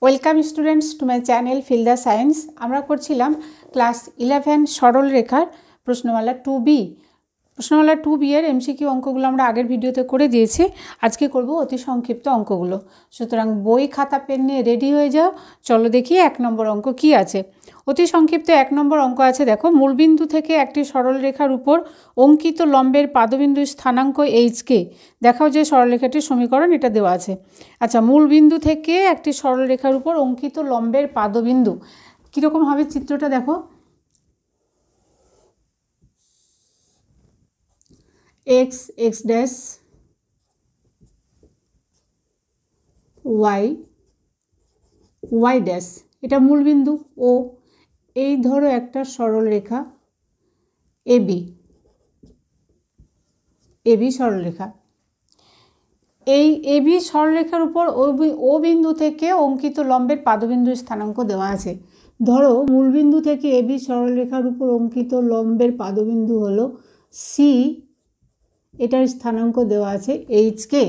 Welcome students to my channel feel the science. আমরা করছিলাম class 11 সরল রেখার প্রশ্নমালা 2B। প্রশ্নমালা 2B এর এমসিকিউ অঙ্কগুলো আমরা আগের ভিডিওতে করে দিয়েছি। আজকে করব অতি সংক্ষিপ্ত অঙ্কগুলো। সুতরাং বই খাতা পেন নিয়ে রেডি হয়ে যাও। চলো দেখি 1 নম্বর অঙ্ক কি আছে। অতি সংক্ষিপ্ত 1 নম্বর অঙ্ক আছে, দেখো মূলবিন্দু থেকে একটি সরল রেখার উপর অঙ্কিত লম্বের পাদবিন্দু স্থানাঙ্ক এইচকে দেখাও যে সরলরেখাটির সমীকরণ, এটা দেওয়া আছে। আচ্ছা, মূলবিন্দু থেকে একটি সরলরেখার উপর অঙ্কিত লম্বের পাদবিন্দু কীরকম হবে চিত্রটা দেখো। X x dash y y dash, এটা মূলবিন্দু ও। এই ধরো একটা সরল রেখা এবি, এবি সরলরেখা। এই এবি সরলরেখার উপর ও বিন্দু থেকে অঙ্কিত লম্বের পাদবিন্দু স্থানাঙ্ক দেওয়া আছে। ধরো মূলবিন্দু থেকে এবি সরলরেখার উপর অঙ্কিত লম্বের পাদবিন্দু হলো সি, এটার স্থানাঙ্ক দেওয়া আছে এইচকে।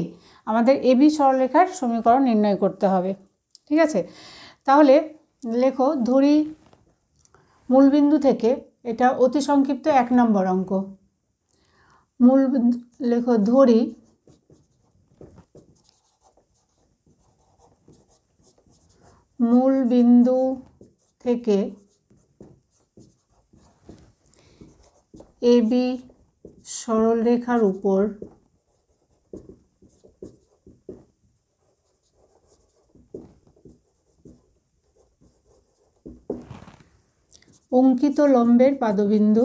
আমাদের এবি সরলরেখার সমীকরণ নির্ণয় করতে হবে, ঠিক আছে? তাহলে লেখো, ধরি মূলবিন্দু থেকে, এটা অতি সংক্ষিপ্ত 1 নম্বর অঙ্ক। মূলবিন্দু লেখো, ধরি মূলবিন্দু থেকে এবি সরলরেখার উপর অঙ্কিত লম্বের পাদবিন্দু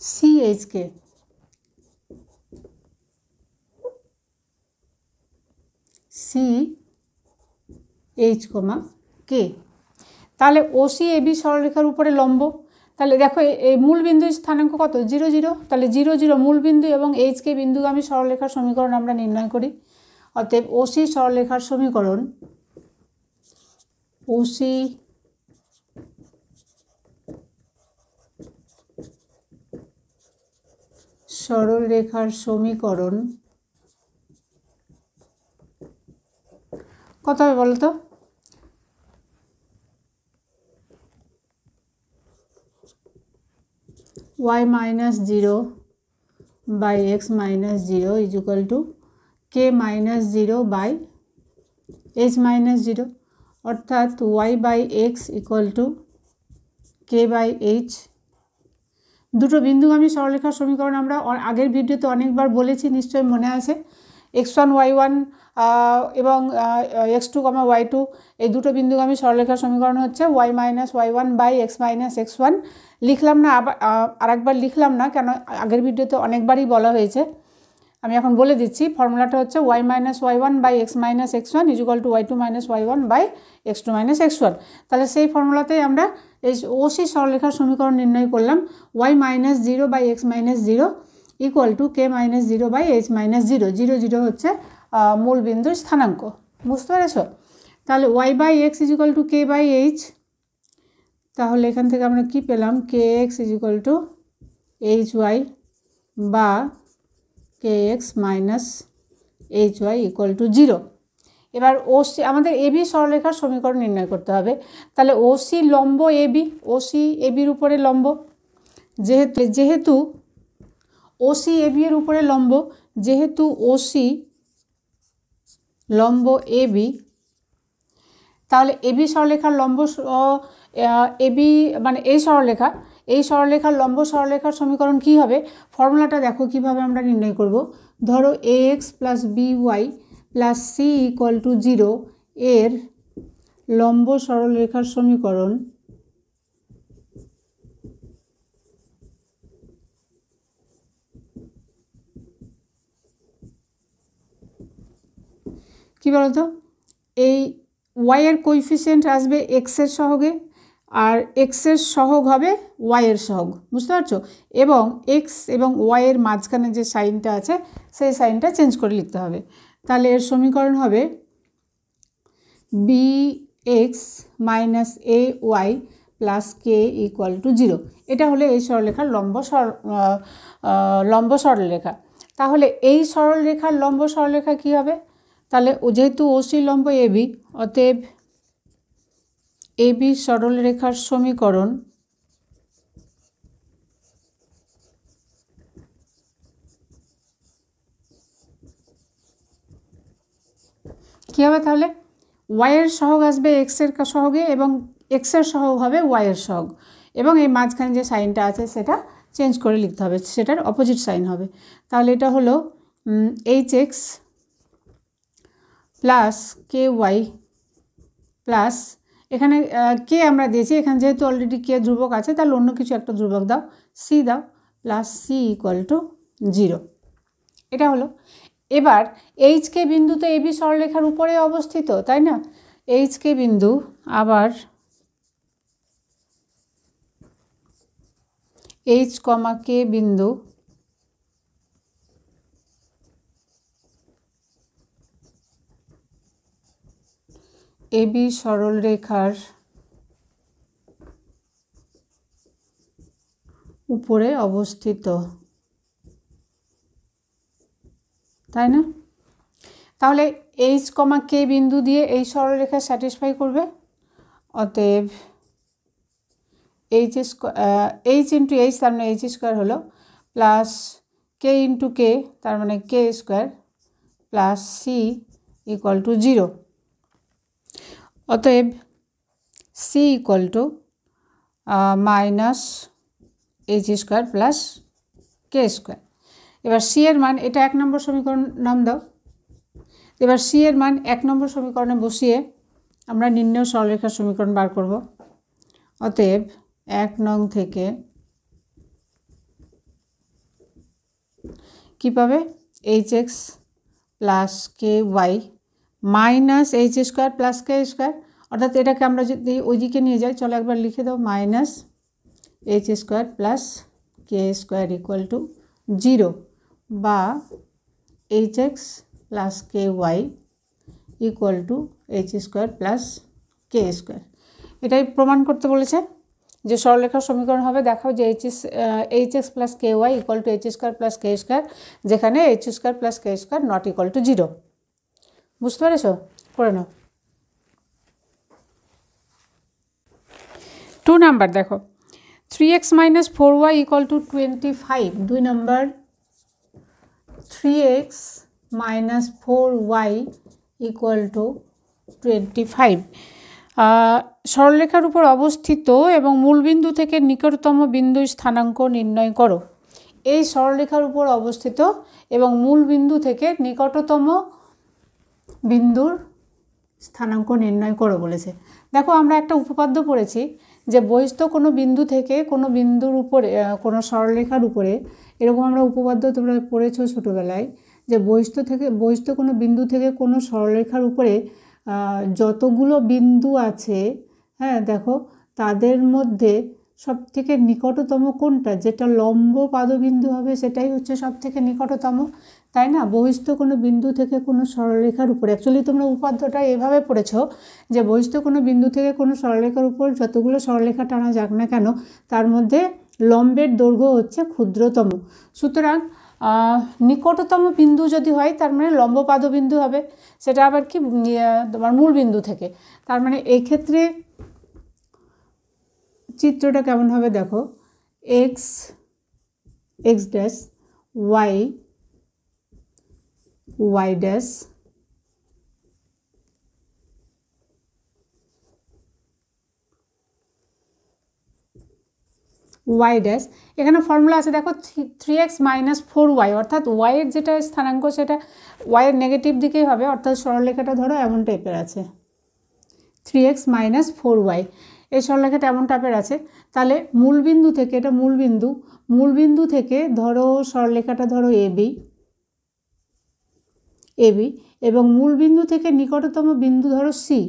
সিএইচকে, সিএইচ কমা কে। তাহলে ওসি এবি সরলরেখার উপরে লম্ব। তাহলে দেখো এই মূলবিন্দুর স্থানাঙ্ক কত? 0 0। তাহলে 0 0 মূলবিন্দু এবং এইচকে বিন্দুগামী সরলরেখার সমীকরণ আমরা নির্ণয় করি। অতএব ওসি সরলরেখার সমীকরণ, ওসি সরলরেখার সমীকরণ কত হবে বলো তো? y minus 0 by x minus 0 is equal to k minus 0 by h minus 0, অর্থাৎ y by x equal to k by h। দুটো বিন্দুগামী সরলরেখার সমীকরণ আমরা আগের ভিডিওতে অনেকবার বলেছি, নিশ্চয়ই মনে আছে। x1 y1 এবং x2 y2, এই দুটো বিন্দুগামী সরলরেখার সমীকরণ হচ্ছে y minus y1 by x minus x1। লিখলাম না, আরেকবার লিখলাম না, কেন আগের ভিডিওতে অনেকবারই বলা হয়েছে। আমি এখন বলে দিচ্ছি, ফর্মুলাটা হচ্ছে y minus y1 by x minus x1 is equal to y2 minus y1 by x2 minus x1। তাহলে সেই ফর্মুলাতেই আমরা এই ওসি সরলরেখার সমীকরণ নির্ণয় করলাম। y minus 0 by x minus 0 equal to k minus 0 by h minus 0। 0 0 হচ্ছে মূলবিন্দুর স্থানাঙ্ক, বুঝতে পেরেছ? তাহলে y by x is equal to k by h। তাহলে এখান থেকে আমরা কি পেলাম? kx is equal to hy বা kx minus hy equal to 0। এবার ওসি, আমাদের এবি সরলরেখার সমীকরণ নির্ণয় করতে হবে। তাহলে ওসি লম্ব এবি, ওসি এবির উপরে লম্ব, যেহেতু ওসি এবি এর উপরে লম্ব, যেহেতু ওসি লম্ব এবি, তাহলে এবি সরলরেখার লম্ব এবি মানে এই সরলরেখার লম্ব সরলরেখার সমীকরণ কি হবে? ফর্মুলাটা দেখো কিভাবে আমরা নির্ণয় করব। ধরো ax plus by plus C equal to 0 এর লম্ব সরলরেখার সমীকরণ কি বলতো? এই y এর কোএফিসিয়েন্ট আসবে x এর সহগে, আর x এর সহগ হবে y এর সহগ, বুঝতে পারছো? এবং x এবং y এর মাঝখানে যে সাইনটা আছে সেই সাইনটা চেঞ্জ করে লিখতে হবে। তাহলে এর সমীকরণ হবে bx minus ay plus K equal to 0। এটা হলো এই সরলরেখার লম্ব সরলরেখা। তাহলে এই সরলরেখার লম্ব সরলরেখা কী হবে? তাহলে যেহেতু ওসি লম্ব এবি, অতএব এবি সরলরেখার সমীকরণ কী হবে? তাহলে ওয়াইয়ের সহগ আসবে এক্সের সহগে এবং এক্সের সহগ হবে ওয়াইয়ের সহগ, এবং এই মাঝখানে যে সাইনটা আছে সেটা চেঞ্জ করে লিখতে হবে, সেটার অপোজিট সাইন হবে। তাহলে এটা হলো এইচ এক্স প্লাস কে ওয়াই প্লাস, এখানে কে আমরা দিয়েছি, এখানে যেহেতু অলরেডি কে ধ্রুবক আছে তাহলে অন্য কিছু একটা ধ্রুবক দাও, সি দাও, প্লাস সি ইকুয়াল টু 0। এটা হলো। এবার এইচ কে বিন্দু তো এবি সরলরেখার উপরে অবস্থিত, তাই না? এইচ কে বিন্দু আবার এইচ কমা কে বিন্দু এবি সরলরেখার উপরে অবস্থিত, তাই না? তাহলে এইচ কমা কে বিন্দু দিয়ে এই সরলরেখা স্যাটিসফাই করবে। অতএব এইচ ইন্টু এইচ তার মানে এইচ স্কোয়ার হলো, প্লাস কে ইন্টু কে তার মানে K square, plus C equal to 0। অতএব C equal to minus H square plus K square. এবার সি এর মান, এটা 1 নম্বর সমীকরণ নাম দাও। এবার সি এর মান 1 নম্বর সমীকরণে বসিয়ে আমরা নির্ণেয় সরলরেখার সমীকরণ বার করব। অতএব 1 নং থেকে কী পাবে? এইচ এক্স প্লাস কে Y minus H square plus কে স্কোয়ার, অর্থাৎ এটাকে আমরা যদি ওইদিকে নিয়ে যাই, চলো একবার লিখে দাও, minus H square plus K square equal to 0, বা h x plus K Y equal to H square plus K square. এটাই প্রমাণ করতে বলেছে যে সরলরেখার সমীকরণ হবে। দেখাও যে H x plus K Y equal to H square plus K square, যেখানে H square plus K square not equal to 0। বুঝতে পেরেছ? করে নাও। 2 নাম্বার দেখো, 3x minus 4y equal to 25। 2 number, 3x minus 4y equal to 25। সরলরেখার উপর অবস্থিত এবং মূলবিন্দু থেকে নিকটতম বিন্দুর স্থানাঙ্ক নির্ণয় করো। এই সরলরেখার উপর অবস্থিত এবং মূলবিন্দু থেকে নিকটতম বিন্দুর স্থানাঙ্ক নির্ণয় করো বলেছে। দেখো আমরা একটা উপপাদ্য পড়েছি যে বহিস্থ কোনো বিন্দু থেকে কোনো বিন্দুর উপরে, কোনো সরলরেখার উপরে, এরকম আমরা উপপাদ্য তোমরা পড়েছো ছোটোবেলায়, যে বহিস্থ কোনো বিন্দু থেকে কোনো সরলরেখার উপরে যতগুলো বিন্দু আছে, হ্যাঁ দেখো, তাদের মধ্যে সবথেকে নিকটতম কোনটা, যেটা লম্ব পাদবিন্দু হবে সেটাই হচ্ছে সবথেকে নিকটতম, তাই না? বহিস্থ কোনো বিন্দু থেকে কোনো সরলরেখার উপরে, অ্যাকচুয়ালি তোমরা উপাদ্যটা এভাবে পড়েছো যে বহিস্থ কোনো বিন্দু থেকে কোনো সরলরেখার উপর যতগুলো সরলরেখা টানা যাক না কেন, তার মধ্যে লম্বের দৈর্ঘ্য হচ্ছে ক্ষুদ্রতম। সুতরাং নিকটতম বিন্দু যদি হয় তার মানে লম্ব পাদবিন্দু হবে, সেটা আবার কি তোমার মূল বিন্দু থেকে। তার মানে এই ক্ষেত্রে চিত্রটা কেমন হবে দেখো, x dash y dash y dash, এখানে ফর্মুলা আছে দেখো 3x মাইনাস 4y, অর্থাৎ ওয়াইয়ের যেটা স্থানাঙ্ক সেটা ওয়াইয়ের নেগেটিভ দিকেই হবে, অর্থাৎ সরলরেখাটা ধরো এমন টাইপের আছে, 3x মাইনাস 4y, এই সরলরেখাটা এমন টাইপের আছে। তাহলে মূলবিন্দু থেকে, এটা মূলবিন্দু থেকে ধরো সরলরেখাটা ধরো এবি, এবং মূলবিন্দু থেকে নিকটতম বিন্দু ধরো সি।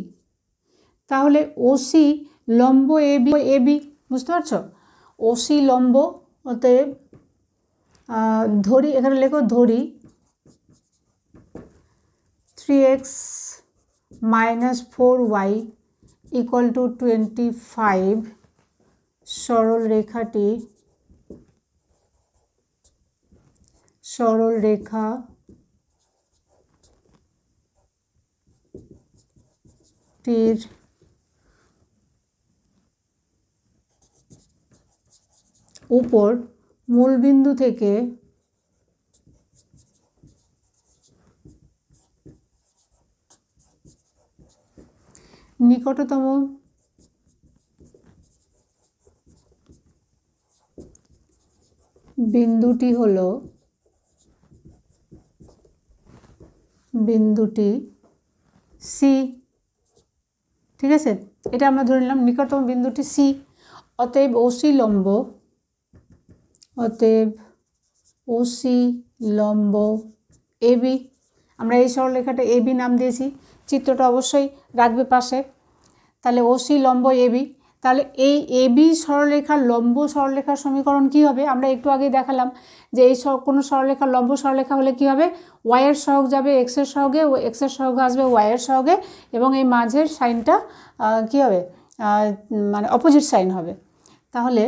তাহলে ওসি লম্ব এবি, বুঝতে পারছো? ওসি লম্ব, অতএব ধরি, এখানে লেখো ধরি 3x minus 4y equal to 25 সরল রেখাটির উপর মূলবিন্দু থেকে নিকটতম বিন্দুটি হলো বিন্দুটি সি। ঠিক আছে, এটা আমরা ধরে নিলাম নিকটতম বিন্দুটি সি। অতএব ওসি লম্ব এবি, আমরা এই সরলরেখাটা এবি নাম দিয়েছি, চিত্রটা অবশ্যই রাখবে পাশে। তাহলে ওসি লম্ব এবি, তাহলে এই এবি সরলরেখার লম্ব সরলরেখার সমীকরণ কি হবে? আমরা একটু আগে দেখালাম যে এই কোনো সরলরেখার লম্ব সরলরেখা হলে কি হবে, ওয়াইয়ের সহগ যাবে এক্সের সহগে, ও এক্সের সহগ আসবে ওয়াইয়ের সহগে, এবং এই মাঝের সাইনটা কি হবে, মানে অপোজিট সাইন হবে। তাহলে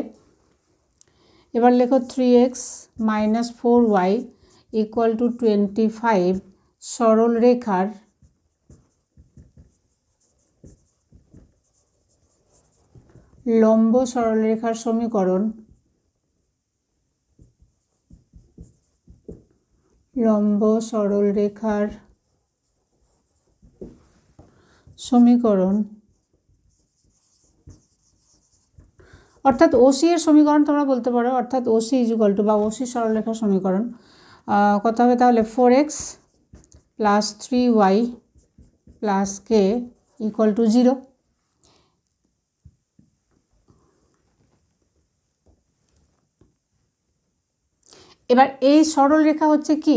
এবার লেখো 3x - 4y = 25 সরলরেখার লম্ব সরলরেখার সমীকরণ অর্থাৎ ওসি এর সমীকরণ তোমরা বলতে পারো, অর্থাৎ ওসি = বা ওসি সরলরেখার সমীকরণ কত হবে? তাহলে 4x + 3y + k = 0। এবার এই সরল রেখা হচ্ছে কি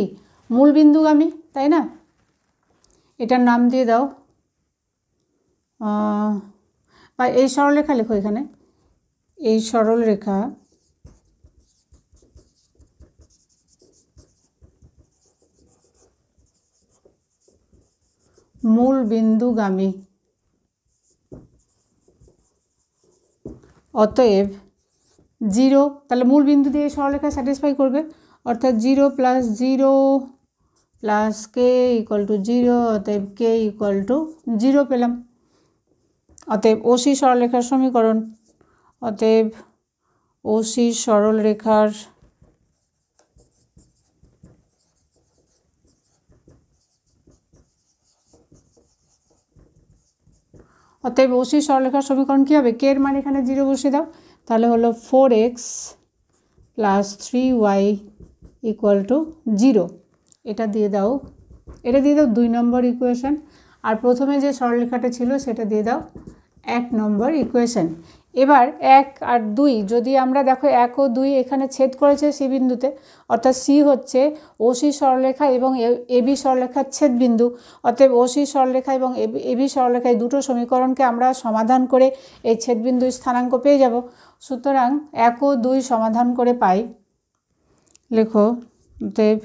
মূলবিন্দুগামী, তাই না? এটার নাম দিয়ে দাও, বা এই সরলরেখা লেখো এখানে, এই সরলরেখা মূলবিন্দুগামী। অতএব 0, তাহলে মূল বিন্দু দিয়ে সরলরেখা স্যাটিসফাই করবে, অর্থাৎ 0 + 0 + k = 0, অতএব k = 0 পেলাম। অতএব ওসি সরলরেখার সমীকরণ, অতএব ওসি সরলরেখার সমীকরণ কী হবে? কে এর মান এখানে 0 বসিয়ে দাও, তাহলে হলো 4x + 3y = 0। এটা দিয়ে দাও 2 নম্বর ইকুয়েশন, আর প্রথমে যে সরলরেখাটা ছিল সেটা দিয়ে দাও 1 নম্বর ইকুয়েশন। এবার 1 আর 2 যদি আমরা দেখো 1 ও 2 এখানে ছেদ করেছে সি বিন্দুতে, অর্থাৎ সি হচ্ছে ওসি সরলরেখা এবং এবি সরলরেখার ছেদ বিন্দু। অতএব ওসি সরলরেখা এবং এবি সরলরেখা এই দুটো সমীকরণকে আমরা সমাধান করে এই ছেদবিন্দুর স্থানাঙ্ক পেয়ে যাব। সুতরাং 1 ও 2 সমাধান করে পাই, লেখো অতএব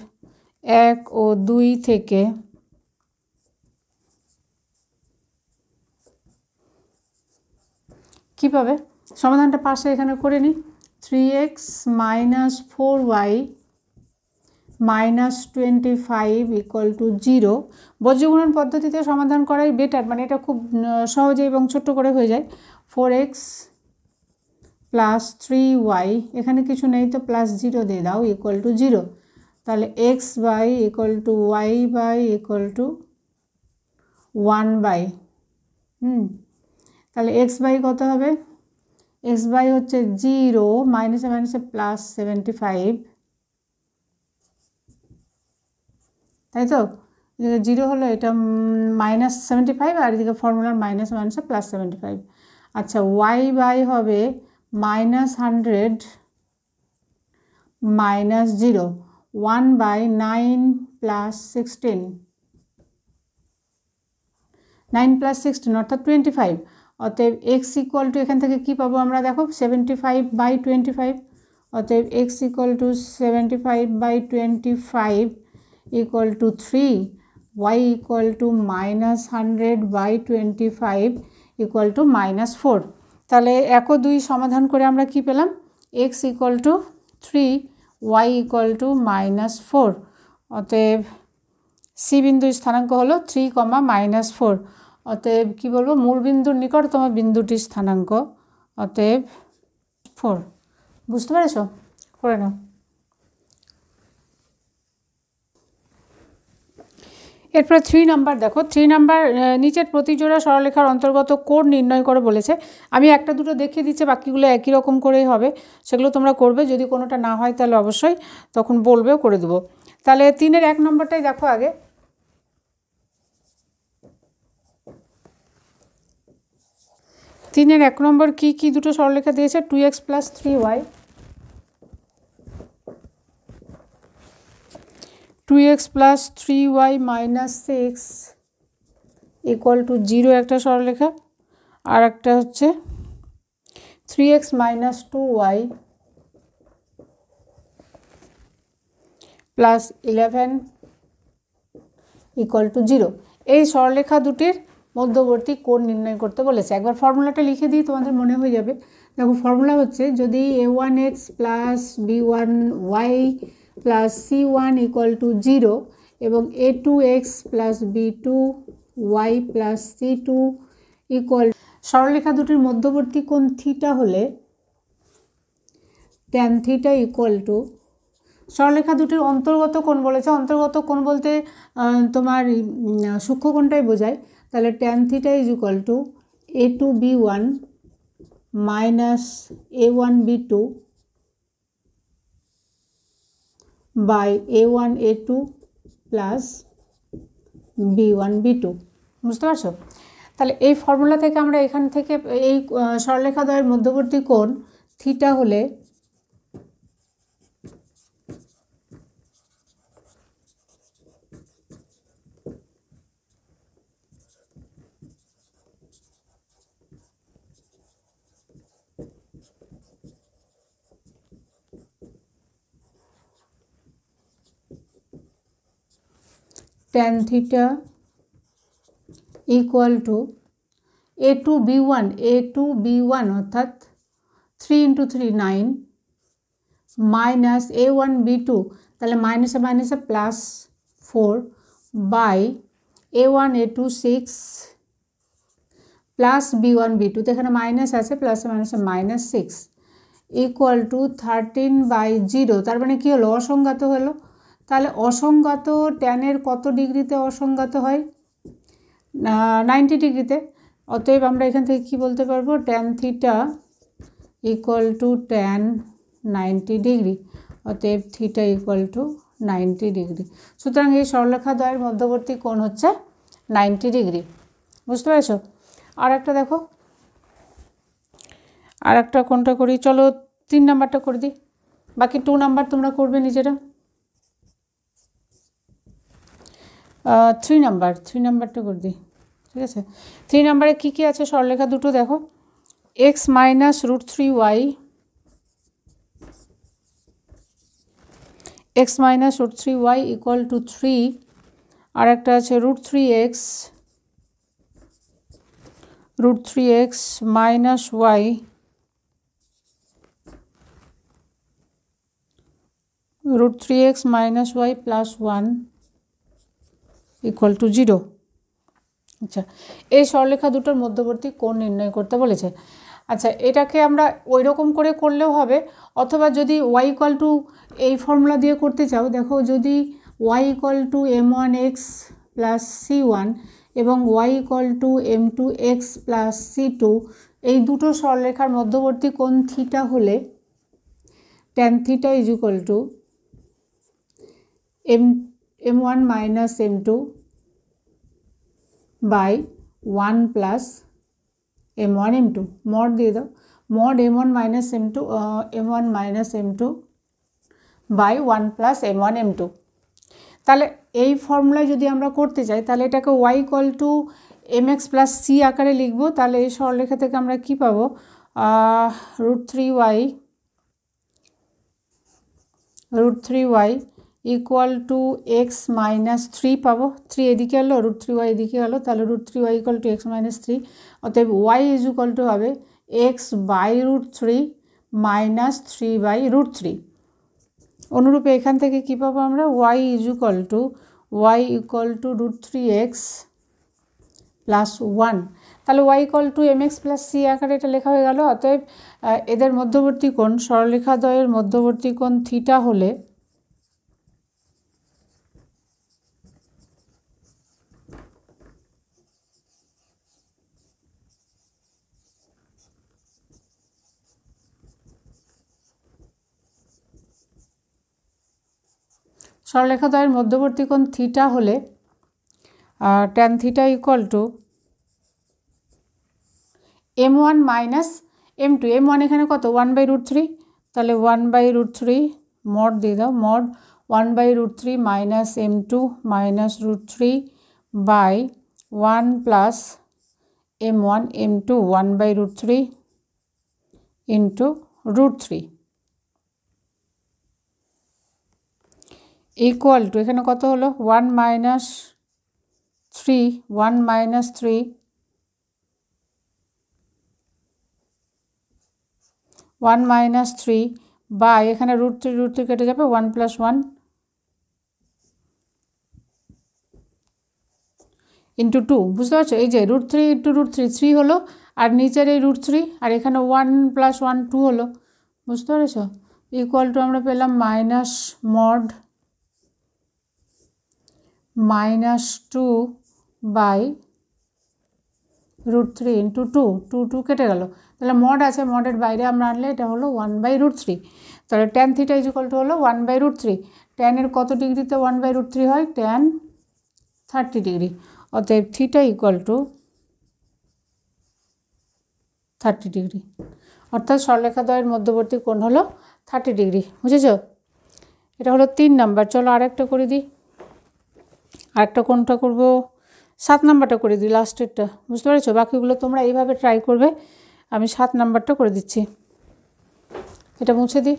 1 ও 2 থেকে কী পাবে? সমাধানটা পাশে এখানে করে নিই, 3x - 4y - 25 = 0। বজ্রগুণন পদ্ধতিতে সমাধান করাই বেটার, মানে এটা খুব সহজে এবং ছোট্ট করে হয়ে যায়। 4x + 3y, এখানে কিছু নেই তো +0 দিয়ে দাও, = 0। তাহলে x y = y = 1 তাহলে x বাই কত হবে? x বাই হচ্ছে 0, মাইনাসে মাইনাসে +75, তাই তো? 0 হলো, এটা -75, আর এদিকে ফর্মুলার মাইনাসে মাইনাসে +75। আচ্ছা, y বাই হবে -100 - 0, 1/9 + 16, 9 + 16 অর্থাৎ 25। অতএব x = এখান থেকে কী পাবো আমরা? দেখো 75/25, অতএব x = 75/25 = 3, y = -100/25 = -4। তাহলে 1 ও 2 সমাধান করে আমরা কি পেলাম, x equal to 3, y equal to -4। অতএব সি বিন্দুর স্থানাঙ্ক হলো 3, -4। অতএব কী বলবো, মূল বিন্দুর নিকটতম বিন্দুটির স্থানাঙ্ক, অতএব 4। বুঝতে পেরেছ? করে নাও। এরপরে 3 নাম্বার দেখো। 3 নাম্বার, নিচের প্রতিজোড়া সরলরেখার অন্তর্গত কোণ নির্ণয় করে বলেছে। আমি একটা দুটো দেখিয়ে দিচ্ছি, বাকিগুলো একই রকম করেই হবে, সেগুলো তোমরা করবে। যদি কোনোটা না হয় তাহলে অবশ্যই তখন বলবেও, করে দেবো। তাহলে 3-এর 1 নম্বরটাই দেখো আগে। 3-এর 1 নম্বর কি দুটো সরলরেখা দিয়েছে, 2x + 3y, 2x + 3y - 6 equal to 0 একটা সরলরেখা। আর একটা হচ্ছে 3x - 2y + 11 ইকুয়াল টু 0। এই সরলরেখা দুটির মধ্যবর্তী কোণ নির্ণয় করতে বলেছে। একবার ফর্মুলাটা লিখে দিই, তোমাদের মনে হয়ে যাবে। দেখো, ফর্মুলা হচ্ছে, যদি a1x + b1y + c1 equal to 0 এবং a2x + b2y + c2 ইকুয়াল, সরলরেখা দুটির মধ্যবর্তী কোণ থিটা হলে tan থিটা ইকুয়াল টু, সরলরেখা দুটির অন্তর্গত কোণ বলেছে। অন্তর্গত কোণ বলতে তোমার সূক্ষ্মকোণটাই বোঝায়। তাহলে tan theta is equal to a2b1 - a1b2 by a1a2 plus b1b2। বুঝতে পারছো? তাহলে এই ফর্মুলা থেকে আমরা এখান থেকে এই সরলরেখা দ্বয়ের মধ্যবর্তী কোণ থিটা হলে tan theta equal to a2b1 অর্থাৎ 3 × 3 9 মাইনাস a1b2, তাহলে মাইনাসে মাইনাসে +4 বাই a1a2 6 প্লাস b1b2, তো এখানে মাইনাস আছে, প্লাসে মাইনাসে -6 ইকুয়াল টু 13/0। তার মানে কী হলো, অসংজ্ঞাত হলো। তাহলে অসংজ্ঞাত ট্যানের কত ডিগ্রিতে অসংজ্ঞাত হয়? 90 ডিগ্রিতে। অতএব আমরা এখান থেকে কি বলতে পারবো, tan theta equal two tan 90 degree. অতএব থিটা ইকুয়াল টু 90 ডিগ্রি। সুতরাং এই সরলরেখা দ্বয়ের মধ্যবর্তী কোণ হচ্ছে 90 ডিগ্রি। বুঝতে পেরেছো? আর একটা দেখো, আর একটা কোনটা করি, চলো 3 নাম্বারটা করে দিই, বাকি 2 নাম্বার তোমরা করবে নিজেরা। 3 নাম্বারটা করে দিই, ঠিক আছে? 3 নাম্বারে কী আছে সরলরেখা দুটো দেখো, x - √3y, x - √3y equal to 3, আর একটা আছে √3x minus y √3x minus y plus 1 equal to 0। আচ্ছা, এই সরলরেখা দুটোর মধ্যবর্তী কোণ নির্ণয় করতে বলেছে। আচ্ছা, এটাকে আমরা ওই রকম করে করলেও হবে, অথবা যদি y ইকুয়াল টু এই ফর্মুলা দিয়ে করতে চাও, দেখো যদি y equal to m1x plus c1 এবং y equal to m2x plus c2, এই দুটো সরলরেখার মধ্যবর্তী কোণ থিটা হলে tan theta is equal to m1 minus m2 by 1 plus m1 m2, mod দিয়ে দাও, mod m1 minus m2 by 1 plus m1 m2। তাহলে এই ফর্মুলায় যদি আমরা করতে চাই, তাহলে এটাকে y equal to mx plus c আকারে লিখব। তাহলে এই সরলরেখা থেকে আমরা কি পাবো, √3y equal to x minus 3 পাবো। 3 এদিকে হলো, √3y এদিকে হলো, তাহলে √3y equal to x minus 3। অতএব y ইজ ইকুয়াল টু হবে x/√3 মাইনাস 3/√3। অনুরূপে এখান থেকে কী পাবো আমরা, y equal to √3x plus 1। তাহলে y equal to mx plus c আকারে এটা লেখা হয়ে গেল। অতএব এদের মধ্যবর্তী কোণ, সরলরেখাদ্বয়ের মধ্যবর্তী কোণ থিটা হলে সরলরেখাদ্বয়ের মধ্যবর্তী কোণ থিটা হলে tan theta equal to m1 minus m2। m1 এখানে কত, 1/√3, তাহলে 1/√3 মড দিয়ে দাও, mod 1/√3 minus m2 minus √3 by 1 plus m1 m2 1/√3 into √3 equal to এখানে কত হলো 1 মাইনাস 3 বাই এখানে √3 কেটে যাবে 1 প্লাস 1 ইন্টু 2। বুঝতে পারছো, এই যে √3 ইন্টু √3 3 হলো, আর নিচের এই √3 আর এখানে 1 প্লাস 1 2 হলো। বুঝতে পেরেছো, ইকুয়াল টু আমরা পেলাম মাইনাস মড -2 বাই √3 ইন্টু 2 কেটে গেল। তাহলে মড আছে, মডের বাইরে আমরা আনলে এটা হলো 1/√3। তাহলে ট্যান থিটা ইকুয়াল টু হলো 1/√3। ট্যানের কত ডিগ্রিতে 1/√3 হয়, ট্যান 30 ডিগ্রি। অতএব থিটা ইকুয়াল টু 30 ডিগ্রি, অর্থাৎ সরলরেখাদ্বয়ের মধ্যবর্তী কোণ হলো 30 ডিগ্রি। বুঝেছো, এটা হলো 3 নাম্বার। চলো আরেকটা করে দিই। আরেকটা কোনটা করব, 7 নাম্বারটা করে দিই, লাস্টেরটা। বুঝতে পেরেছো, বাকিগুলো তোমরা এইভাবে ট্রাই করবে। আমি 7 নাম্বারটা করে দিচ্ছি, এটা মুছে দিই।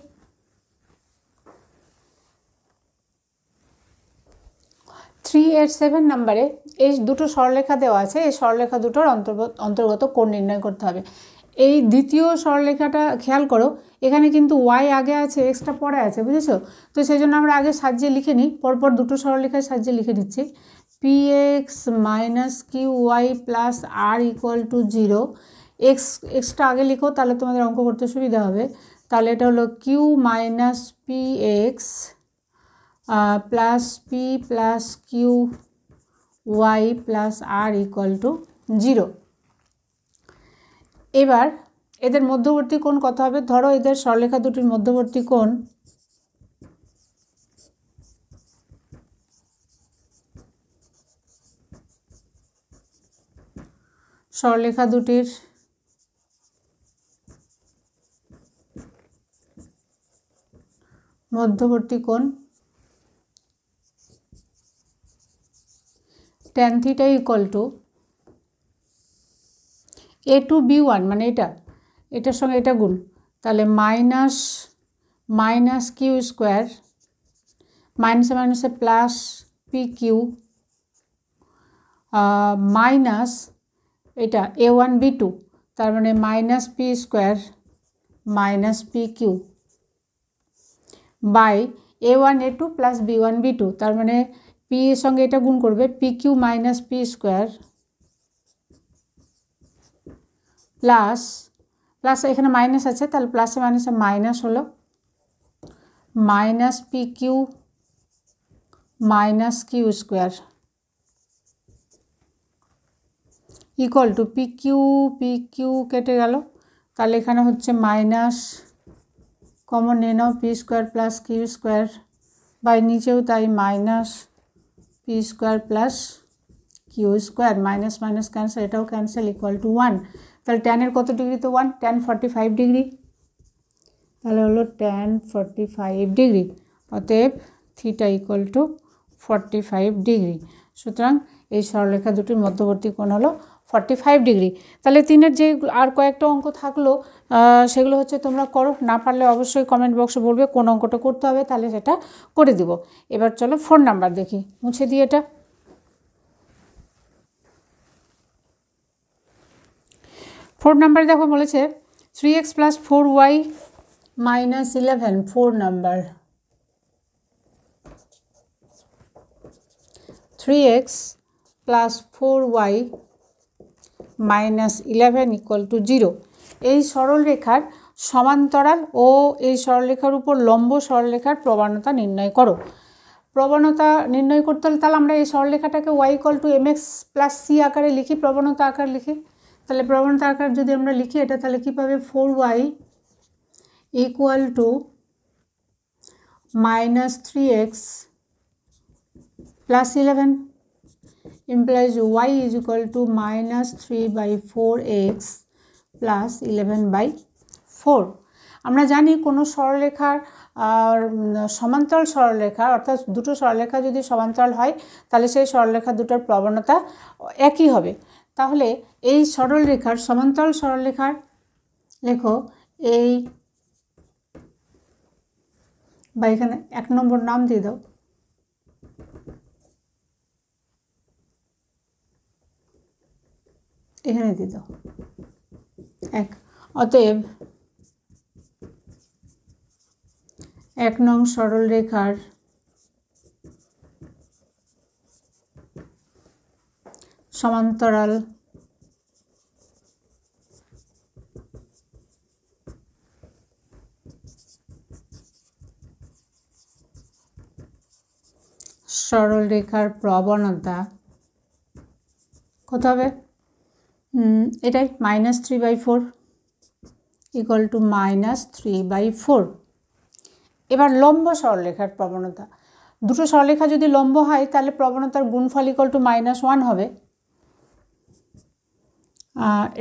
3 এর 7 নাম্বারে এই দুটো সরলরেখা দেওয়া আছে, এই সরলরেখা দুটোর অন্তর্গত কোণ নির্ণয় করতে হবে। এই দ্বিতীয় সরলরেখাটা খেয়াল করো, এখানে কিন্তু y আগে আছে, এক্সটা পরে আছে। বুঝেছো, তো সেই জন্য আমরা আগে সাজিয়ে লিখে নিই, পরপর দুটো সরলরেখায় সাজিয়ে লিখে দিচ্ছি। px minus qy plus r equal to 0। Extra আগে লিখো, তাহলে তোমাদের অঙ্ক করতে সুবিধা হবে। তাহলে এটা হলো q minus px plus p plus qy plus r equal to 0। এবার এদের মধ্যবর্তী কোণ কত হবে, ধরো এদের সরলরেখা দুটির মধ্যবর্তী কোণ সরলরেখা দুটির মধ্যবর্তী কোণ tan theta equal to a two b1, মানে এটার সঙ্গে এটা গুণ, তাহলে মাইনাস কিউ স্কোয়ার, মাইনাসে মাইনাসে প্লাস পি কিউ মাইনাস এটা a1 b2, তার মানে minus P square minus P q by a1 a2 plus b1 b2, তার মানে পি এর সঙ্গে এটা গুণ করবে, P Q minus P square plus এখানে মাইনাস আছে, তাহলে প্লাসে মাইনাসে মাইনাস হলো, minus P Q minus Q square equal to P Q কেটে গেল, তাহলে এখানে হচ্ছে মাইনাস কমন নিয়ে নাও, P square plus Q square by নিচেও তাই minus P square plus Q square, minus minus cancel, এটাও ক্যান্সেল, ইকুয়াল টু 1। তাহলে ট্যানের কত ডিগ্রিতে 1, ট্যান 45 ডিগ্রি, তাহলে হলো ট্যান 45 ডিগ্রি। অতএব থিটা ইকুয়াল টু 45 ডিগ্রি। সুতরাং এই সরলরেখা দুটির মধ্যবর্তী কোণ হলো 45 ডিগ্রি। তাহলে 3-এর যে আর কয়েকটা অঙ্ক থাকলো সেগুলো হচ্ছে তোমরা করো, না পারলে অবশ্যই কমেন্ট বক্সে বলবে কোন অঙ্কটা করতে হবে, তাহলে সেটা করে দিব। এবার চলো 4 নাম্বার দেখি, মুছে দিই এটা। 4 নাম্বারে দেখো বলেছে 3x plus 4y minus 11, 4 number. 3x plus 4y minus 11 equal to 0. এই সরলরেখার সমান্তরাল ও এই সরলরেখার উপর লম্ব সরলরেখার প্রবণতা নির্ণয় করো। প্রবণতা নির্ণয় করতে হলে তাহলে আমরা এই সরলরেখাটাকে y equal to mx plus c আকারে লিখি, প্রবণতা আকার লিখি। তাহলে প্রবণতা আকার যদি আমরা লিখি এটা তাহলে কী পাবে, 4y equal to minus 3x plus 11 implies y is equal to minus 3 by 4x plus 11 by 4. আমরা জানি কোনো সরলরেখার সমান্তরাল সরলরেখা অর্থাৎ দুটো সরলরেখা যদি সমান্তরাল হয় তাহলে সেই সরলরেখা দুটোর প্রবণতা একই হবে। তাহলে এই সরলরেখার সমান্তরাল সরলরেখার লেখো এই বা এখানে 1 নম্বর নাম দিয়ে দাও, এখানে দিয়ে দাও 1। অতএব 1 নং সরলরেখার সমান্তরাল সরলরেখার প্রবণতা কত হবে, এটাই -3/4 ইকুয়াল টু -3/4। এবার লম্ব সরলরেখার প্রবণতা, দুটো সরলরেখা যদি লম্ব হয় তাহলে প্রবণতার গুণফল ইকুয়াল টু -1 হবে।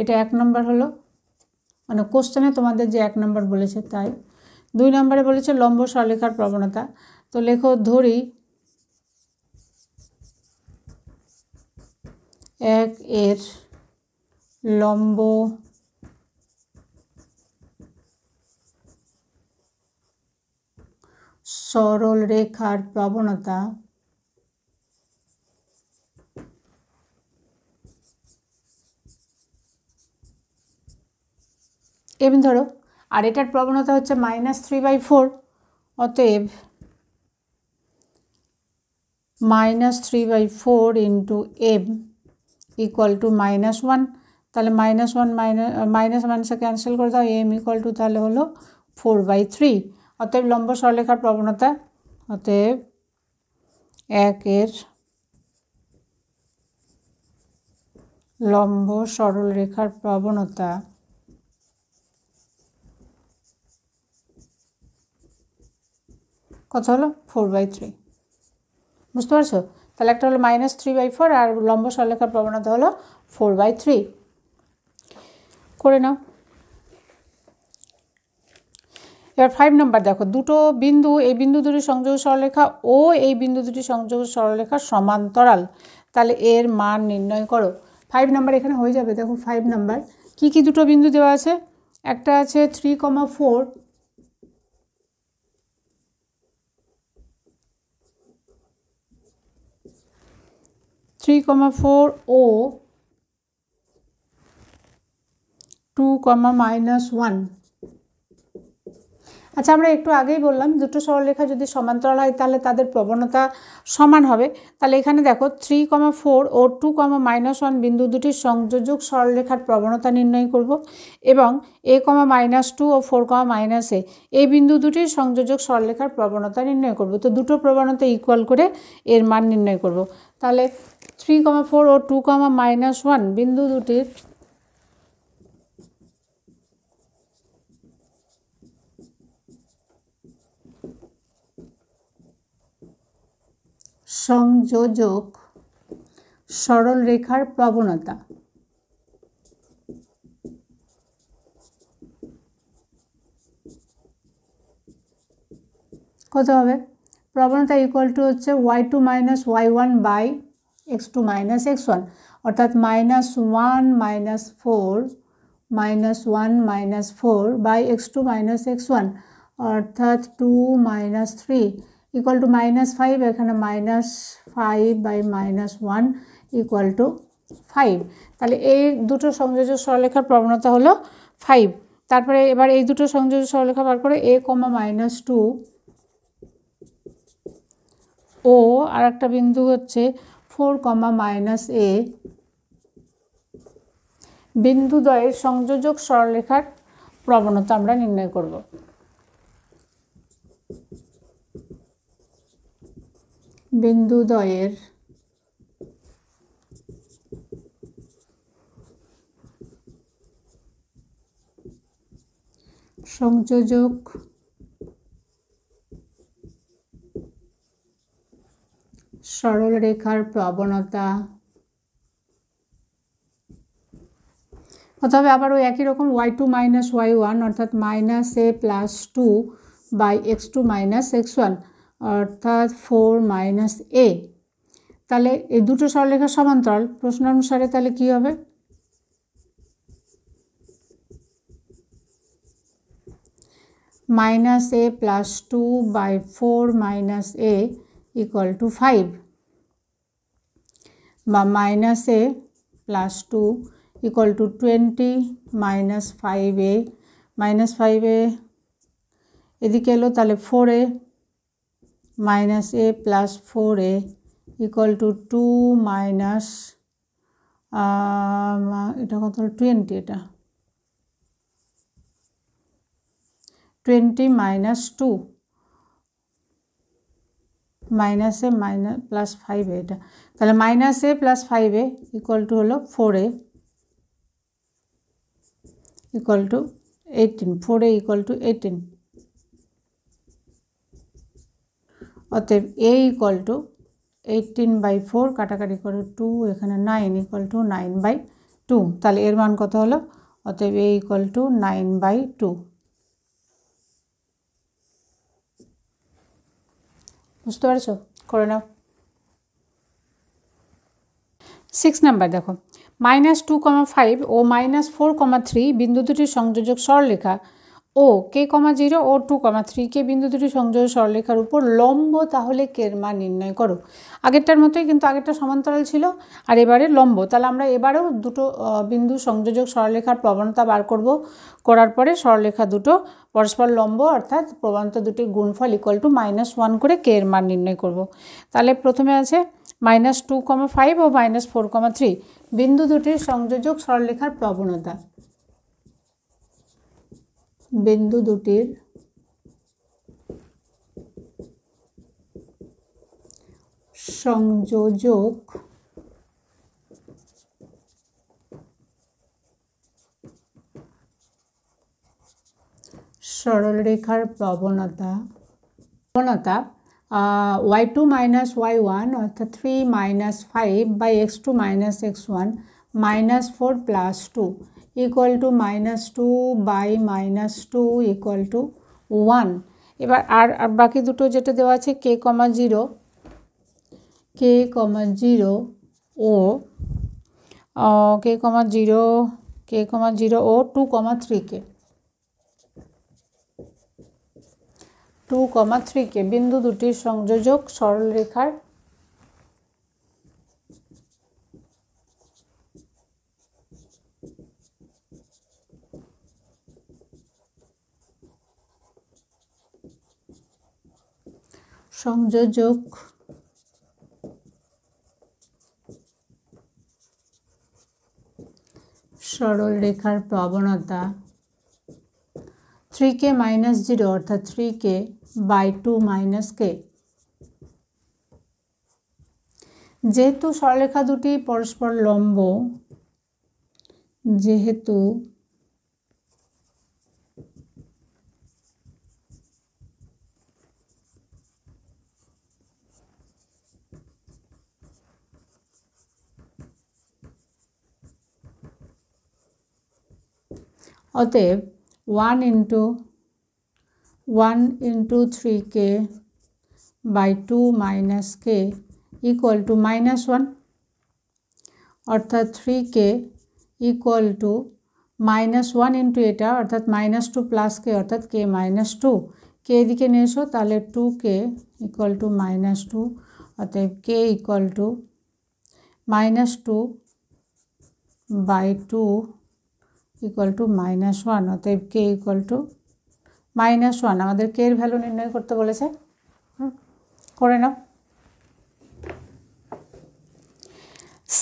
এটা 1 নম্বর হলো, মানে কোশ্চেনে তোমাদের যে 1 নম্বর বলেছে তাই। 2 নম্বরে বলেছে লম্ব সরলরেখার প্রবণতা। তো লেখো ধরি 1 এর লম্ব সরলরেখার প্রবণতা এমন ধরো, আর এটার প্রবণতা হচ্ছে -3/4। অতএব -3/4 ইন্টু m ইকুয়াল টু -1। তাহলে -1 মাইনাসে ক্যান্সেল করে দাও, m ইকুয়াল টু তাহলে হলো 4/3। অতএব লম্ব সরলরেখার প্রবণতা, অতএব 1 এর লম্ব সরলরেখার প্রবণতা কত হলো, 4/3। বুঝতে পারছো? তাহলে একটা হলো -3/4 আর লম্ব সরলরেখার প্রবণতা হলো 4/3। করে নাও। এবার 5 নম্বর দেখো, দুটো বিন্দু, এই বিন্দু দুটি সংযোগ সরলরেখা ও এই বিন্দু দুটি সংযোগ সরলরেখা সমান্তরাল, তাহলে এর মান নির্ণয় করো। 5 নম্বর এখানে হয়ে যাবে। দেখো 5 নম্বর কি কি দুটো বিন্দু দেওয়া আছে, একটা আছে 3,4 ও 2,-1। আচ্ছা, আমরা একটু আগেই বললাম দুটো সরলরেখা যদি সমান্তরাল হয় তাহলে তাদের প্রবণতা সমান হবে। তাহলে এখানে দেখো 3,4 ও 2,-1 বিন্দু দুটির সংযোজক সরলরেখার প্রবণতা নির্ণয় করব এবং a,-2 ও 4,-a এই বিন্দু দুটির সংযোজক সরলরেখার প্রবণতা নির্ণয় করব। তো দুটো প্রবণতা ইকুয়াল করে এর মান নির্ণয় করব। তাহলে 3,4 ও 2,-1 বিন্দু দুটির সংযোজক সরলরেখার প্রবণতা কত হবে, প্রবণতা ইকুয়াল টু হচ্ছে y2 - y1 by x2 - x1, অর্থাৎ -1 - 4 -1 - 4 বাই x2 - x1, অর্থাৎ 2 - 3 ইকুয়াল টু -5। এখানে -5 বাই -1 ইকুয়াল টু 5। তাহলে এই দুটো সংযোজক সরলরেখার প্রবণতা হলো 5। তারপরে এবার এই দুটো সংযোজক সরলরেখা বার করে a, -2 ও আর একটা বিন্দু হচ্ছে 4, -a বিন্দুদ্বয়ের সংযোজক সরলরেখার প্রবণতা আমরা নির্ণয় করব। বিন্দুদ্বয়ের সংযোজক সরলরেখার প্রবণতা অথবা আবার ওই একই রকম y2 - y1 অর্থাৎ -a + 2 / x2 - x1 অর্থাৎ 4 - a। তাহলে এই দুটো সরলরেখার সমান্তরাল প্রশ্ন অনুসারে তাহলে কি হবে? -a + 2 / 4 - a = 5 বা -a + 2 = 20 - 5a -5a এদিকে এলো, তাহলে 4a -a + 4a = 2 এটা কত হলো 20, এটা 20 - 2 -a + 5a এটা, তাহলে -a + 5a = হলো 4a = 18, 4a = 18। অতএব a = 18/4 কাটাকাটি করে 2, এখানে 9 = 9/2। তাহলে এর মান কত হলো? অতএব a = 9/2। বুঝতে পারছো? করে নাও। 6 নাম্বার দেখো, -2, 5 ও -4, 3 বিন্দু দুটির সংযোজক সরলরেখা ও k, 0 ও 2, 3 কে বিন্দু দুটির সংযোজক সরলরেখার উপর লম্ব, তাহলে k এর মান নির্ণয় করো। আগেরটার মতোই, কিন্তু আগেরটা সমান্তরাল ছিল আর এবারে লম্ব। তাহলে আমরা এবারেও দুটো বিন্দু সংযোজক সরলরেখার প্রবণতা বার করব। করার পরে সরলরেখা দুটো পরস্পর লম্ব অর্থাৎ প্রবণতা দুটির গুণফল = -1 করে k এর মান নির্ণয় করব। তাহলে প্রথমে আছে -2, 5 ও -4, 3 বিন্দু দুটির সংযোজক সরলরেখার প্রবণতা। বিন্দু দুটির সংযোজক সরলরেখার প্রবণতা y2 - y1 অর্থাৎ 3 - 5 / x2 - x1 -4 + 2 = -2 / -2 = 1। এবার আর বাকি দুটো যেটা দেওয়া আছে k, 0 ও k0 ও 2, 3কে 2, 3কে বিন্দু দুটির সংযোজক সরলরেখার সংযোজক সরলরেখার প্রবণতা 3k - 0 অর্থাৎ 3k/2 - k। যেহেতু সরলরেখা দুটি পরস্পর লম্ব, অতএব 1 × 3k/2 - k = -1 অর্থাৎ 3k = -1 × এটা অর্থাৎ -2 + k অর্থাৎ k - 2। k এদিকে নিয়ে এসো, তাহলে 2k = -2 অতএব k = -2/2 ইকুয়াল টু -1, অতএব কে ইকুয়াল টু -1। আমাদের কে এর ভ্যালু নির্ণয় করতে বলেছে, করে নাও।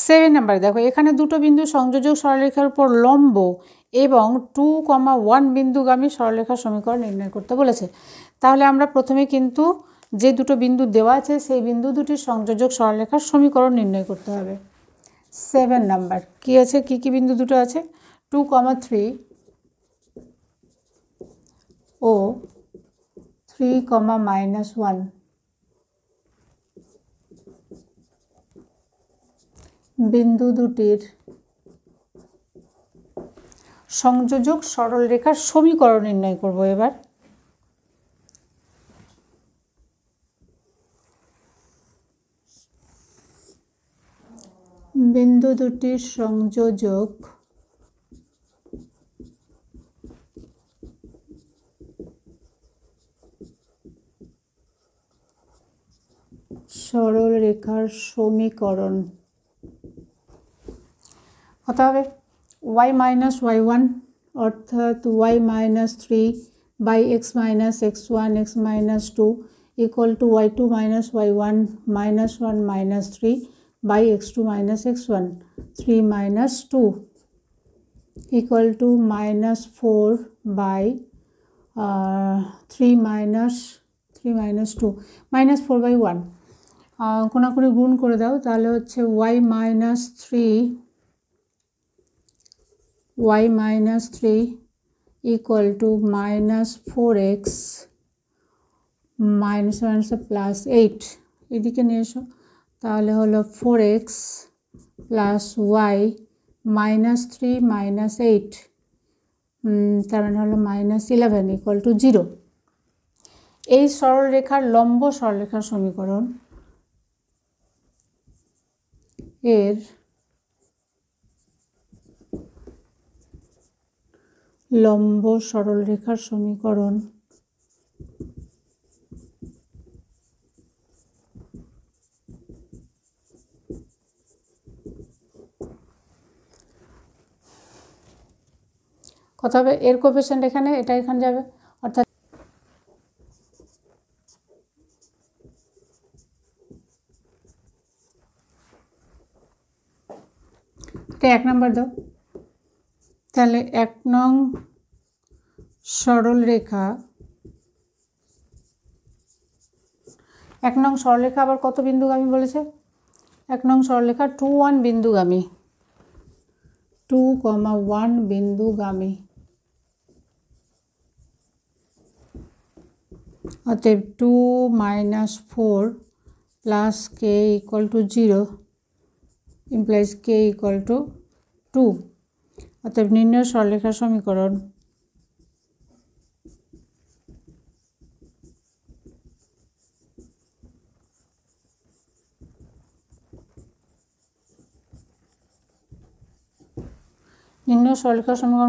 7 নাম্বার দেখো, এখানে দুটো বিন্দু সংযোজক সরলরেখার উপর লম্ব এবং 2,1 বিন্দুগামী সরলরেখার সমীকরণ নির্ণয় করতে বলেছে। তাহলে আমরা প্রথমে কিন্তু যে দুটো বিন্দু দেওয়া আছে সেই বিন্দু দুটির সংযোজক সরলরেখার সমীকরণ নির্ণয় করতে হবে। 7 নাম্বার কী আছে, কী কী বিন্দু দুটো আছে, 2,3 ও 3,-1 বিন্দু দুটির সংযোজক সরলরেখার সমীকরণ নির্ণয় করব। এবার বিন্দু দুটির সংযোজক সরলরেখার সমীকরণ কত হবে, y-y1 অর্থাৎ y-3/x-x1 x-2 equal to y2-y1 -1 -3/x2 x1 3 - 2 equal to -4/3 -2 -4/1। কোনাকুনি গুণ করে দাও, তাহলে হচ্ছে y-3 ইকুয়াল টু -4x +8, এদিকে নিয়ে এসো, তাহলে হলো 4x + y -3 -8, তার মানে হলো -11 ইকুয়াল টু 0। এই সরলরেখার লম্ব সরলরেখার সমীকরণ এর লম্ব সরলরেখার সমীকরণ কত হবে, এর কোএফিসিয়েন্ট এখানে, এটা এখানে যাবে, অর্থাৎ এটা 1 নাম্বার দাও। তাহলে 1 নং সরলরেখা, 1 নং সরলরেখা আবার কত বিন্দুগামী বলেছে, 1 নং সরলরেখা 2,1 বিন্দুগামী, 2,1 বিন্দুগামী, অতএব 2 - 4 + k equal to 0 implies k equal to 2। অতএব নির্ণয় সরলরেখার সমীকরণ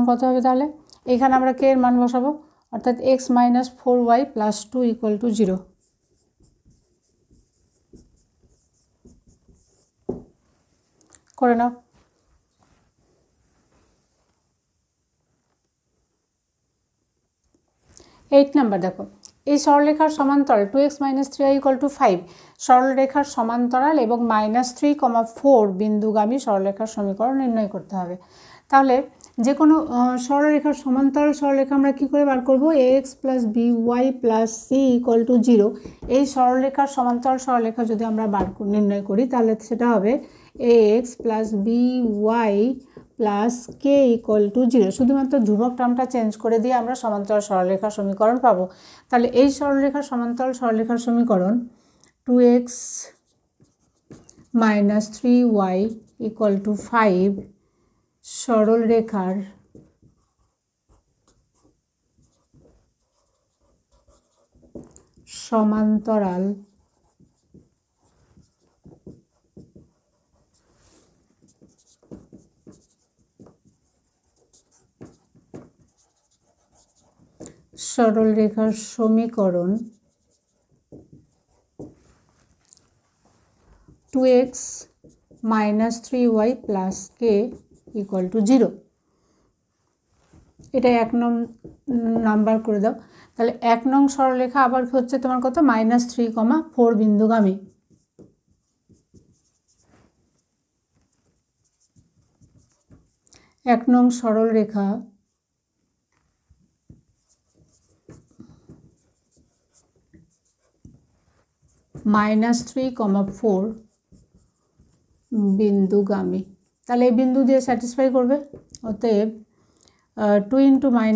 কত হবে, তাহলে এখানে আমরা কে এর মান বসাবো, অর্থাৎ x - 4y + 2 ইকুয়াল টু 0। করে নাও। 8 নাম্বার দেখো, এই সরলরেখার সমান্তরাল 2x - 3y = 5 সরলরেখার সমান্তরাল এবং -3,4 বিন্দুগামী সরলরেখার সমীকরণ নির্ণয় করতে হবে। তাহলে যে কোনো সরলরেখার সমান্তরাল সরলরেখা আমরা কী করে বার করব, ax + by + c = 0। এই সরলরেখার সমান্তরাল সরলরেখা যদি আমরা নির্ণয় করি, তাহলে সেটা হবে ax + by + k = 0। শুধুমাত্র ধ্রুবক টার্মটা চেঞ্জ করে দিয়ে আমরা সমান্তরাল সরলরেখার সমীকরণ পাবো। তাহলে এই সরলরেখার সমান্তরাল সরলরেখার সমীকরণ 2x - 3y = 5 সরলরেখার সমান্তরাল সরলরেখার সমীকরণ 2x - 3y + k = 0। এটা 1 নং নাম্বার করে দাও। তাহলে 1 নং সরলরেখা আবার হচ্ছে তোমার কত, -3,4 বিন্দুগামী। এক নং সরলরেখা -3,4 বিন্দুগামী। তাহলে এই বিন্দু দিয়ে স্যাটিসফাই করবে। অতএব 2 ×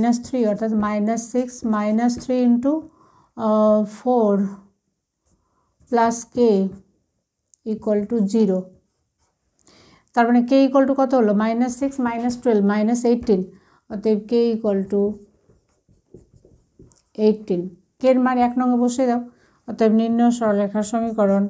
-3 অর্থাৎ -6 -3 × 4 + k = 0। তার মানে k = কত হলো, -6 -12 -18। অতএব k = 18। k এর মান 1 নং এ বসে দাও। অতএব নির্ণয় সরলরেখার সমীকরণ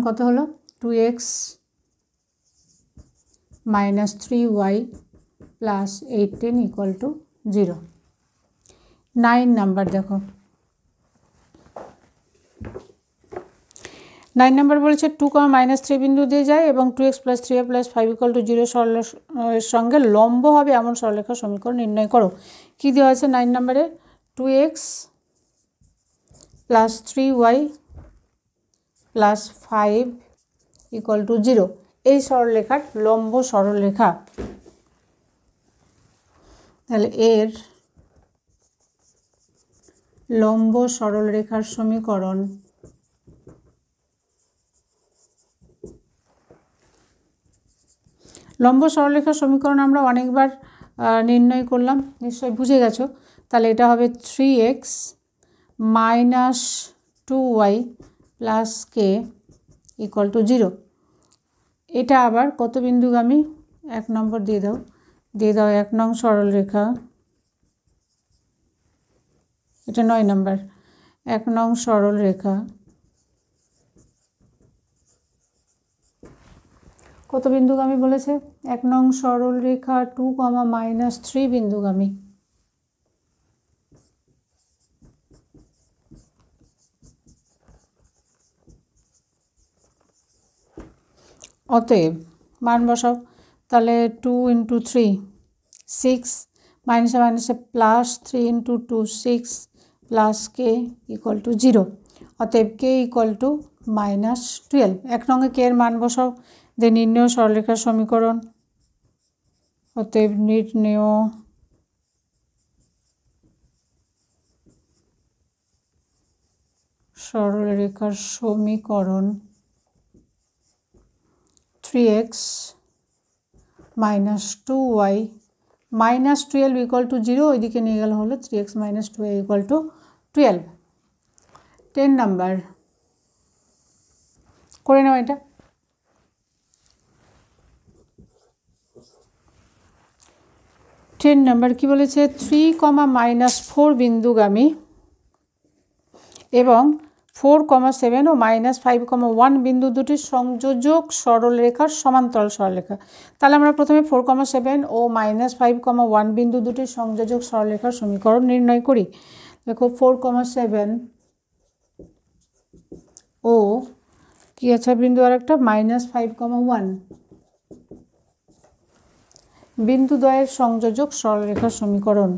কত হলো, 2x - 3y + 18 = 0। 9 নাম্বার দেখো। 9 নাম্বার বলেছে 2, -3 বিন্দু দিয়ে যায় এবং 2x + 3y + 5 = 0 সরলের সঙ্গে লম্ব হবে এমন সরলরেখার সমীকরণ নির্ণয় করো। কী দেওয়া আছে 9 নাম্বারে, 2x + 3y + 5 = 0। এই সরলরেখার লম্ব সরলরেখা। তাহলে এর লম্ব সরলরেখার সমীকরণ আমরা অনেকবার নির্ণয় করলাম, নিশ্চয়ই বুঝে গেছো। তাহলে এটা হবে 3x - 2y + k = 0। এটা আবার কত বিন্দুগামী, 1 নম্বর দিয়ে দাও 1 নং সরলরেখা। এটা 9 নম্বর। 1 নং সরলরেখা কত বিন্দুগামী বলেছে, 1 নং সরলরেখা 2, -3 বিন্দুগামী। অতএব মান বসাও। তাহলে 2 × 3 6, মাইনাসে মাইনাসে +3 × 2 6 + k = 0। অতএব k = -12। 1 নঙ্গে k এর মান বসাও, দিয়ে নির্ণেয় সরলরেখার সমীকরণ। অতএব নির্ণেয় সরলরেখার সমীকরণ 3x - 2y -12 = 0। ওইদিকে নিয়ে গেলে হলো 3x - 2y = 12। 10 নাম্বার করে নাও এটা। 10 নাম্বার কি বলেছে, 3, -4 বিন্দুগামী এবং 4, 7 ও -5, 1 বিন্দু দুটির সংযোজক সরলরেখার সমান্তরাল সরলরেখা। তাহলে আমরা প্রথমে 4, 7 ও -5, 1 বিন্দু দুটির সংযোজক সরলরেখার সমীকরণ নির্ণয় করি। দেখো 4, 7 ও কি আছে বিন্দু আর একটা -5, 1 বিন্দু দ্বয়ের সংযোজক সরলরেখার সমীকরণ।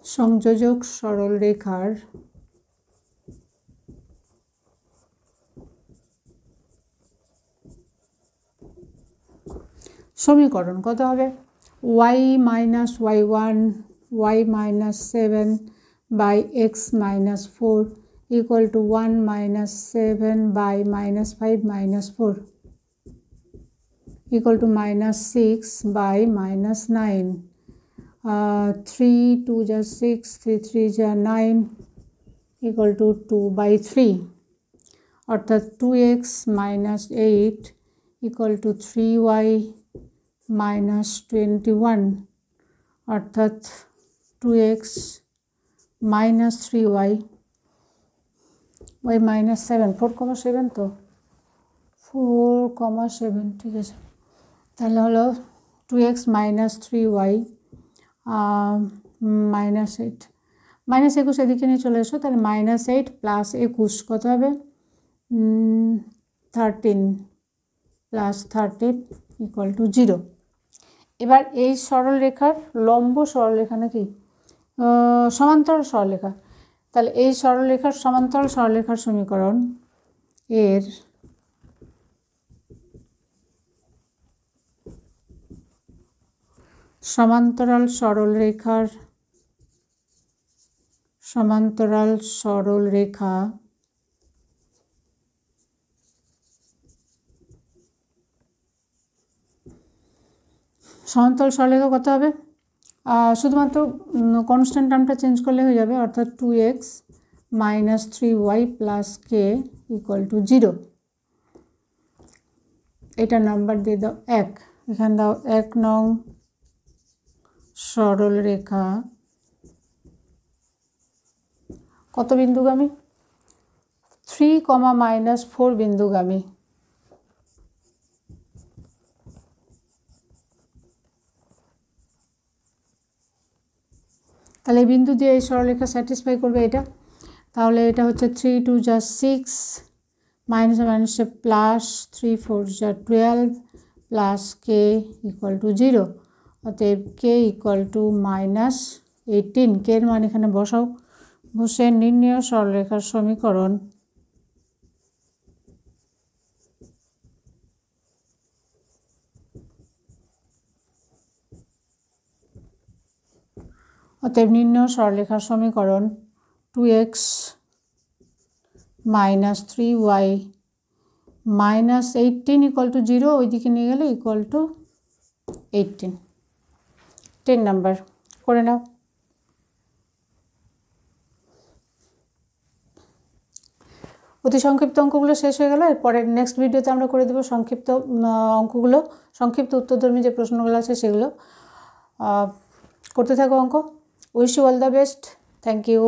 সংযোজক সরলরেখার সমীকরণ কত হবে, y - y1 y - 7 / x - 4 = 1 - 7 / -5 - 4 = -6 / -9। 3 2 = 6, 3 3 = 9 = 2/3। অর্থাৎ 2x - 8 = 3y - 21। অর্থাৎ 2x minus 3y y minus 7 4,7 তো 4,7 ঠিক আছে। তাহলে হলো 2x minus 3y minus 8 minus 21 এদিকে নিয়ে চলে এসো। তাহলে মাইনাস 8 প্লাস 21 কত হবে 13 প্লাস 13 ইকুয়াল টু 0। এবার এই সরলরেখার লম্ব সরলরেখা নাকি সমান্তরাল সরলরেখা, তাহলে এই সরলরেখার সমান্তরাল সরলরেখার সমীকরণ এর সমান্তরাল সরলরেখা সমান্তরাল সরলরেখা কত হবে শুধুমাত্র কনস্ট্যান্ট টার্মটা চেঞ্জ করলে হয়ে যাবে, অর্থাৎ 2x minus 3y plus K equal to 0। এটা নাম্বার দিয়ে দাও 1, এখানে দাও 1 নং সরলরেখা কত বিন্দুগামী 3, -4 বিন্দুগামী। তাহলে এই বিন্দু দিয়ে এই সরলরেখা স্যাটিসফাই করবে এটা। তাহলে এটা হচ্ছে 3 2 যা 6 মাইনাস মাইনাসে প্লাস 3 4 যা 12 প্লাস কে ইকুয়াল টু 0। অতএব কে ইকুয়াল টু মাইনাস 18। কে এর মান এখানে বসাও, বসে নির্ণেয় সরলরেখার সমীকরণ অতএব নির্ণেয় সরলরেখার সমীকরণ 2x minus 3y minus 18 equal to 0, ওইদিকে নিয়ে গেলে ইকুয়াল টু 18। 10 নাম্বার করে নাও। অতি সংক্ষিপ্ত অঙ্কগুলো শেষ হয়ে গেল। এরপরের নেক্সট ভিডিওতে আমরা করে দেবো সংক্ষিপ্ত অঙ্কগুলো, সংক্ষিপ্ত উত্তরধর্মী যে প্রশ্নগুলো আছে সেগুলো করতে থাকো অঙ্ক। Wish you all the best. Thank you.